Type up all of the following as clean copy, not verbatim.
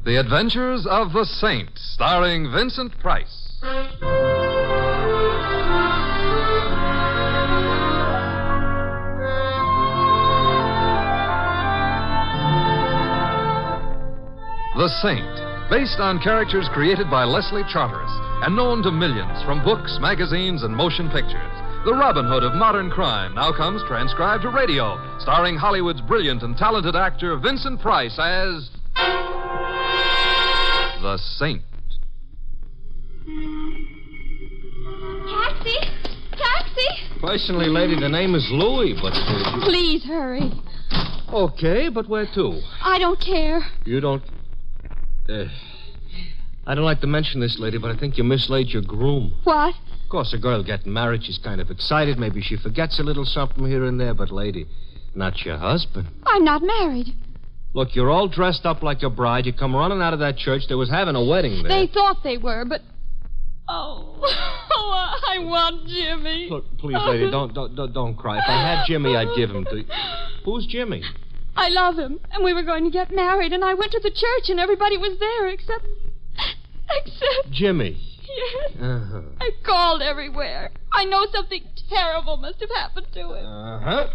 The Adventures of the Saint, starring Vincent Price. The Saint, based on characters created by Leslie Charteris and known to millions from books, magazines, and motion pictures. The Robin Hood of modern crime now comes transcribed to radio, starring Hollywood's brilliant and talented actor Vincent Price as the Saint. Taxi! Taxi! Personally, lady, the name is Louis, but... Please hurry. Okay, but where to? I don't care. You don't... I don't like to mention this, lady, but I think you mislaid your groom. What? Of course, a girl getting married, she's kind of excited. Maybe she forgets a little something here and there, but, lady, not your husband. I'm not married. Look, you're all dressed up like a bride. You come running out of that church. They was having a wedding there. They thought they were, but... Oh, I want Jimmy. Look, please, lady, don't cry. If I had Jimmy, I'd give him to you. Who's Jimmy? I love him, and we were going to get married, and I went to the church, and everybody was there except... Jimmy. Yes. Uh-huh. I called everywhere. I know something terrible must have happened to him. Uh-huh.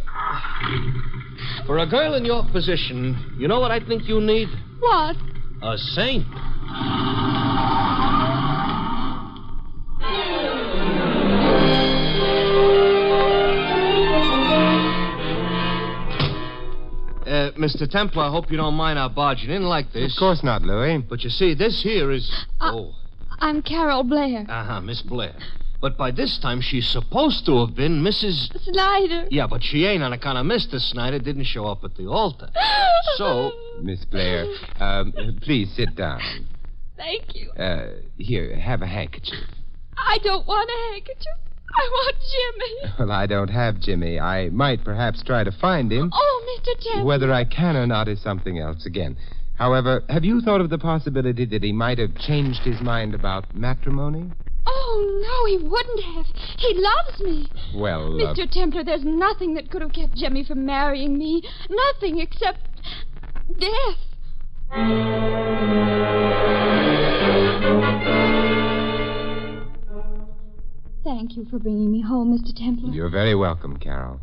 For a girl in your position, you know what I think you need? What? A saint. Mr. Templar, I hope you don't mind our barging in like this. Of course not, Louis. But you see, this here is... I'm Carol Blair. Miss Blair. But by this time, she's supposed to have been Mrs... Snyder. Yeah, but she ain't on account of Mr. Snyder didn't show up at the altar. So... Miss Blair, please sit down. Thank you. Here, have a handkerchief. I don't want a handkerchief. I want Jimmy. Well, I don't have Jimmy. I might perhaps try to find him. Oh, Mr. Templar. Whether I can or not is something else again. However, have you thought of the possibility that he might have changed his mind about matrimony? Oh, no, he wouldn't have. He loves me. Well, Mr. Templar, there's nothing that could have kept Jimmy from marrying me. Nothing except death. Thank you for bringing me home, Mr. Templar. You're very welcome, Carol.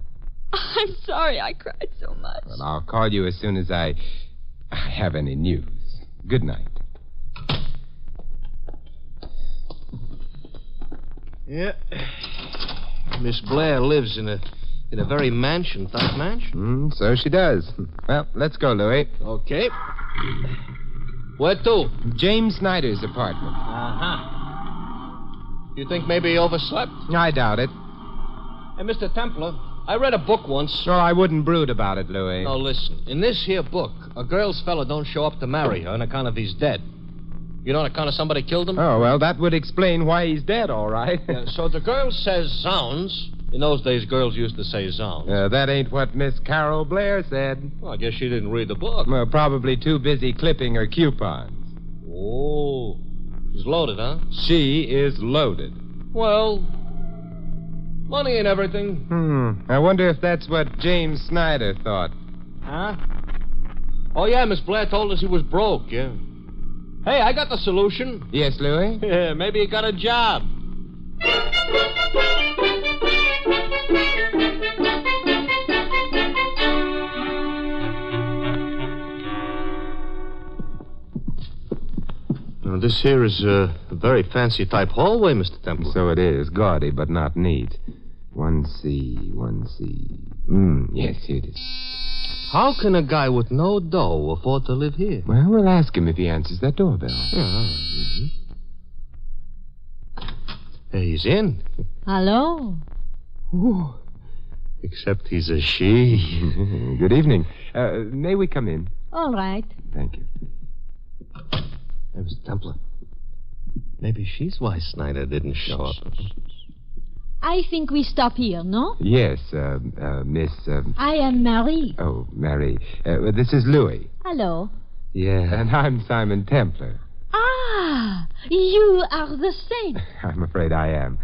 I'm sorry I cried so much. Well, I'll call you as soon as I have any news. Good night. Yeah. Miss Blair lives in a very mansion-type mansion. So she does. Well, let's go, Louis. Okay. Where to? James Snyder's apartment. Uh-huh. You think maybe he overslept? I doubt it. Hey, Mr. Templar, I read a book once. Well, I wouldn't brood about it, Louis. No, listen. In this here book, a girl's fella don't show up to marry her on account of he's dead. You know, on account of somebody killed him? Oh, well, that would explain why he's dead, all right. So the girl says zounds. In those days, girls used to say zounds. That ain't what Miss Carol Blair said. Well, I guess she didn't read the book. Well, probably too busy clipping her coupons. Oh. She's loaded, huh? She is loaded. Well, money and everything. I wonder if that's what James Snyder thought. Huh? Oh, yeah, Miss Blair told us he was broke, yeah. Hey, I got the solution. Yes, Louis? Yeah, maybe he got a job. Now, this here is a very fancy type hallway, Mr. Temple. So it is. Gaudy, but not neat. 1C, 1C. Yes, here it is. How can a guy with no dough afford to live here? Well, we'll ask him if he answers that doorbell. Yeah. Hey, he's in. Hello. Ooh. Except he's a she. Good evening. May we come in? All right. Thank you. Hey, Mr. Templar. Maybe she's why Snyder didn't show up. I think we stop here, no? Yes, Miss... I am Marie. Oh, Mary. This is Louis. Hello. Yeah. And I'm Simon Templar. Ah, you are the saint. I'm afraid I am.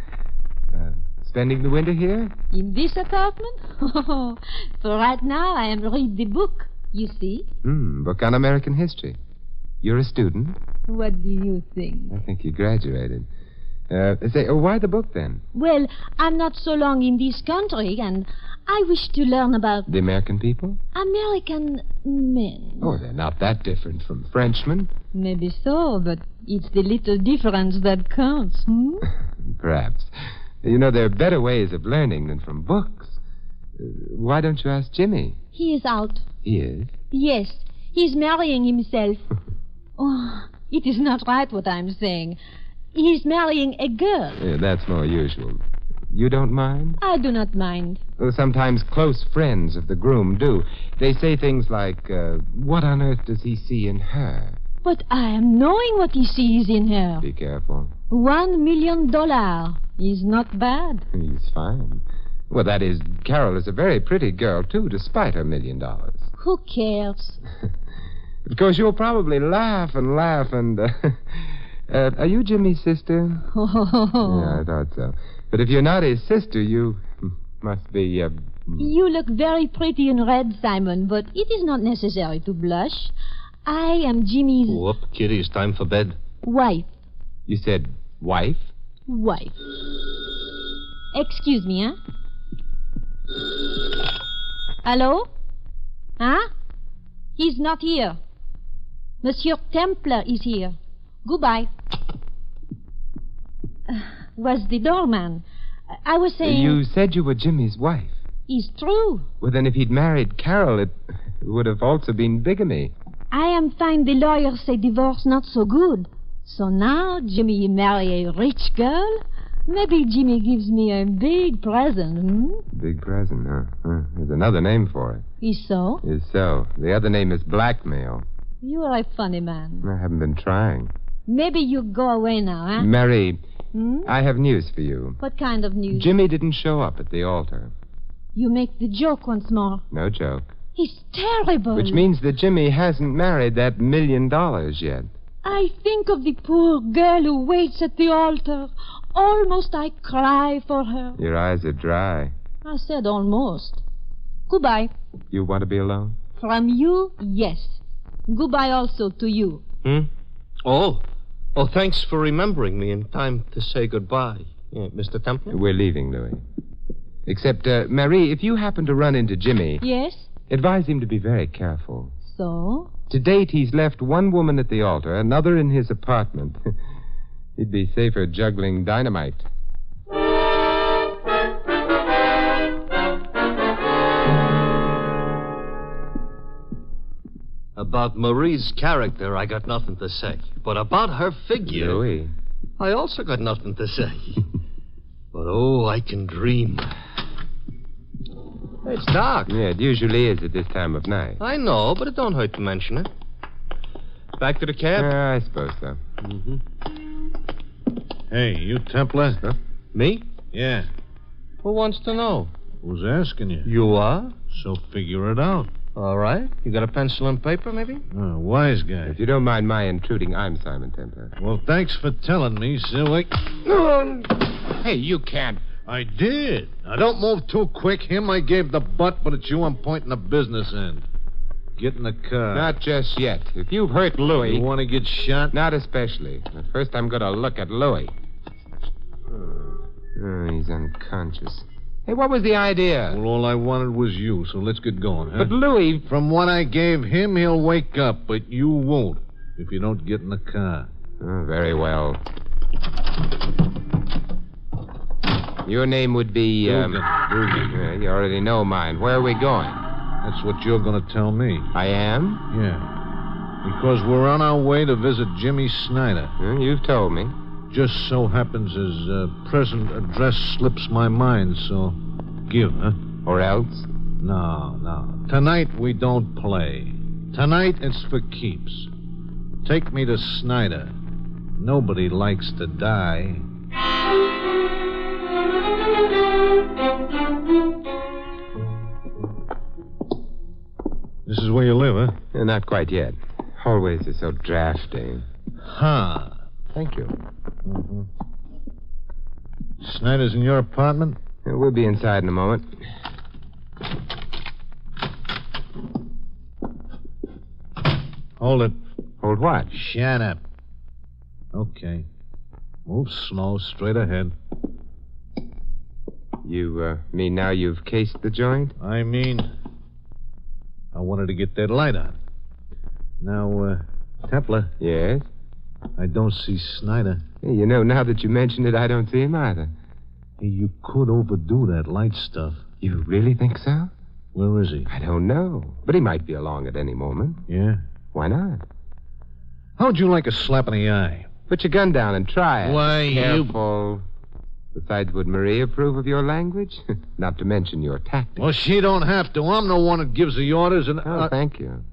Spending the winter here? In this apartment? For right now, I am reading the book, you see. Book on American history. You're a student? What do you think? I think you graduated. Why the book, then? Well, I'm not so long in this country, and I wish to learn about The American people? American men. Oh, they're not that different from Frenchmen. Maybe so, but it's the little difference that counts, Perhaps. You know, there are better ways of learning than from books. Why don't you ask Jimmy? He is out. He is? Yes, he's marrying himself. Oh, it is not right what I'm saying. He's marrying a girl. Yeah, that's more usual. You don't mind? I do not mind. Well, sometimes close friends of the groom do. They say things like, what on earth does he see in her? But I am knowing what he sees in her. Be careful. $1 million is not bad. He's fine. Well, that is, Carol is a very pretty girl, too, despite her $1 million. Who cares? Of course, you'll probably laugh and laugh and... are you Jimmy's sister? Oh. Yeah, I thought so. But if you're not his sister, you must be... You look very pretty in red, Simon, but it is not necessary to blush. I am Jimmy's... Whoop, Kitty, it's time for bed. wife. You said wife? Wife. Excuse me, huh? Hello? Huh? He's not here. Monsieur Templar is here. Goodbye. Was the doorman. I was saying... You said you were Jimmy's wife. It's true. Well, then if he'd married Carol, it would have also been bigamy. I am find the lawyers say divorce not so good. So now Jimmy marry a rich girl? Maybe Jimmy gives me a big present, Big present, huh? There's another name for it. Is so? Is so. The other name is blackmail. You are a funny man. I haven't been trying. Maybe you go away now, huh? Mary, I have news for you. What kind of news? Jimmy didn't show up at the altar. You make the joke once more. No joke. He's terrible. Which means that Jimmy hasn't married that $1 million yet. I think of the poor girl who waits at the altar. Almost I cry for her. Your eyes are dry. I said almost. Goodbye. You want to be alone? From you, yes. Goodbye also to you. Oh, thanks for remembering me in time to say goodbye, Mr. Templar. We're leaving, Louis. Except, Marie, if you happen to run into Jimmy... Yes? Advise him to be very careful. So? To date, he's left one woman at the altar, another in his apartment. He'd be safer juggling dynamite. About Marie's character, I got nothing to say. But about her figure... Louis. I also got nothing to say. But, I can dream. It's dark. Yeah, it usually is at this time of night. I know, but it don't hurt to mention it. Back to the cab? I suppose so. Hey, you Templar? Huh? Me? Yeah. Who wants to know? Who's asking you? You are? So figure it out. All right. You got a pencil and paper, maybe? Oh, wise guy. If you don't mind my intruding, I'm Simon Templar. Well, thanks for telling me, silly. Hey, you can't. I did. Now, don't move too quick. Him I gave the butt, but it's you I'm pointing the business end. Get in the car. Not just yet. If you've hurt Louis... You want to get shot? Not especially. But first, I'm going to look at Louis. Oh, he's unconscious. Hey, what was the idea? Well, all I wanted was you, so let's get going, huh? But Louis... From what I gave him, he'll wake up, but you won't if you don't get in the car. Oh, very well. Your name would be... Dugan. Yeah, you already know mine. Where are we going? That's what you're going to tell me. I am? Yeah. Because we're on our way to visit Jimmy Snyder. You've told me. Just so happens his present address slips my mind, so give, huh? Or else? No. Tonight we don't play. Tonight it's for keeps. Take me to Snyder. Nobody likes to die. This is where you live, huh? Not quite yet. Hallways are so drafty. Huh. Thank you. Mm-hmm. Snyder's in your apartment? We'll be inside in a moment. Hold it. Hold what? Shut up. Okay. Move slow, straight ahead. You mean now you've cased the joint? I wanted to get that light on. Now, Templar, Yes. I don't see Snyder. Hey, you know, now that you mention it, I don't see him either. Hey, you could overdo that light stuff. You really think so? Where is he? I don't know. But he might be along at any moment. Yeah? Why not? How'd you like a slap in the eye? Put your gun down and try it. Why, Careful. Besides, would Marie approve of your language? Not to mention your tactics. Well, she don't have to. I'm the one that gives the orders and... Oh, thank you.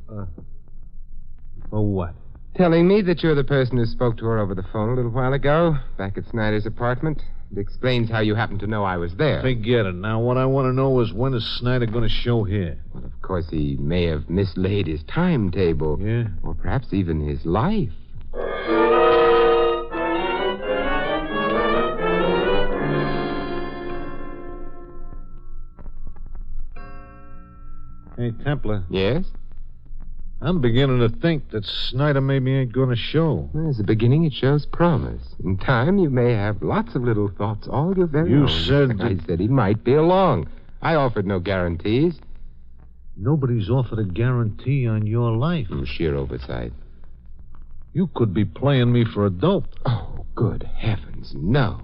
For what? Telling me that you're the person who spoke to her over the phone a little while ago, back at Snyder's apartment. It explains how you happened to know I was there. Forget it. Now, what I want to know is when is Snyder going to show here? Well, of course, he may have mislaid his timetable. Yeah? Or perhaps even his life. Hey, Templar, Yes? I'm beginning to think that Snyder maybe ain't going to show. Well, as a beginning, it shows promise. In time, you may have lots of little thoughts all your very You own. said I that- said he might be along. I offered no guarantees. Nobody's offered a guarantee on your life. Sheer oversight. You could be playing me for a dope. Oh, good heavens, no.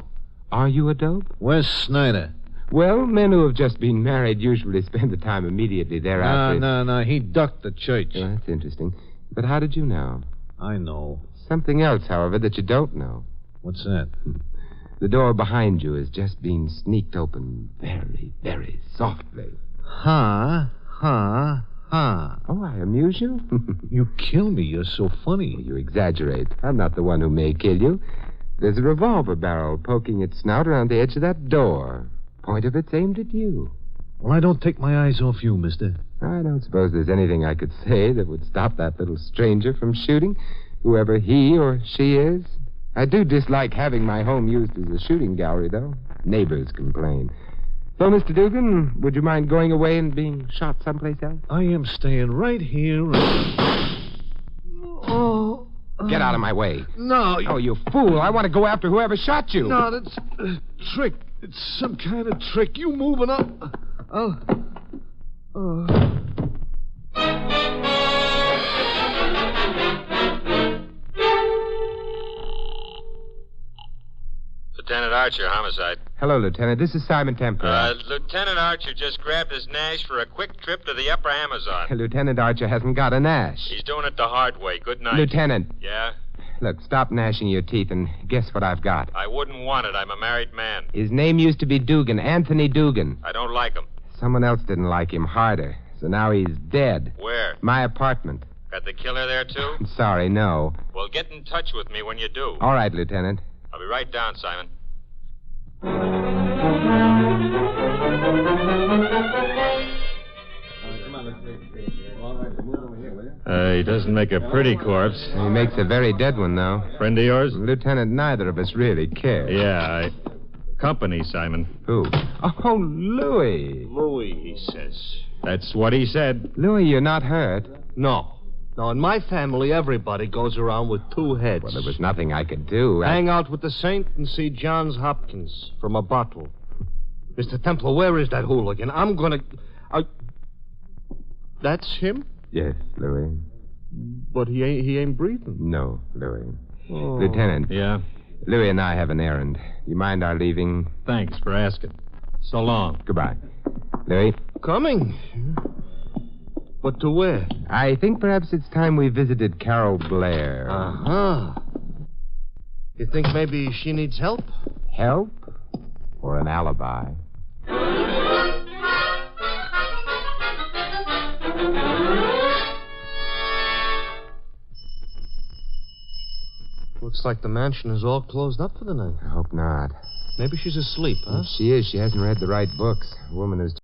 Are you a dope? Where's Snyder? Well, men who have just been married usually spend the time immediately thereafter. No. He ducked the church. Well, that's interesting. But how did you know? I know. Something else, however, that you don't know. What's that? The door behind you is just being sneaked open very, very softly. Ha. Oh, I amuse you? You kill me. You're so funny. You exaggerate. I'm not the one who may kill you. There's a revolver barrel poking its snout around the edge of that door. Point of it's aimed at you. Well, I don't take my eyes off you, mister. I don't suppose there's anything I could say that would stop that little stranger from shooting, whoever he or she is. I do dislike having my home used as a shooting gallery, though. Neighbors complain. So, Mr. Dugan, would you mind going away and being shot someplace else? I am staying right here. Oh. Get out of my way. No. Oh, you fool. I want to go after whoever shot you. No, that's a trick. It's some kind of trick. You moving up. Lieutenant Archer, homicide. Hello, Lieutenant. This is Simon Templar. Lieutenant Archer just grabbed his Nash for a quick trip to the upper Amazon. Lieutenant Archer hasn't got a Nash. He's doing it the hard way. Good night. Lieutenant. Yeah? Look, stop gnashing your teeth and guess what I've got. I wouldn't want it. I'm a married man. His name used to be Dugan, Anthony Dugan. I don't like him. Someone else didn't like him harder, so now he's dead. Where? My apartment. Got the killer there, too? I'm sorry, no. Well, get in touch with me when you do. All right, Lieutenant. I'll be right down, Simon. He doesn't make a pretty corpse. He makes a very dead one, though. Friend of yours? Lieutenant, neither of us really care. Yeah, Company, Simon. Who? Oh, Louis. Louis, he says. That's what he said. Louis, you're not hurt. No. No, in my family, everybody goes around with two heads. Well, there was nothing I could do. Hang out with the saint and see Johns Hopkins from a bottle. Mr. Templar, where is that hooligan? I'm gonna... That's him? Yes, Louis. But he ain't breathing. No, Louis. Oh. Lieutenant. Yeah? Louis and I have an errand. You mind our leaving? Thanks for asking. So long. Goodbye. Louis? Coming. But to where? I think perhaps it's time we visited Carol Blair. Uh-huh. You think maybe she needs help? Help? Or an alibi? Looks like the mansion is all closed up for the night. I hope not. Maybe she's asleep, huh? If she is, she hasn't read the right books. A woman who's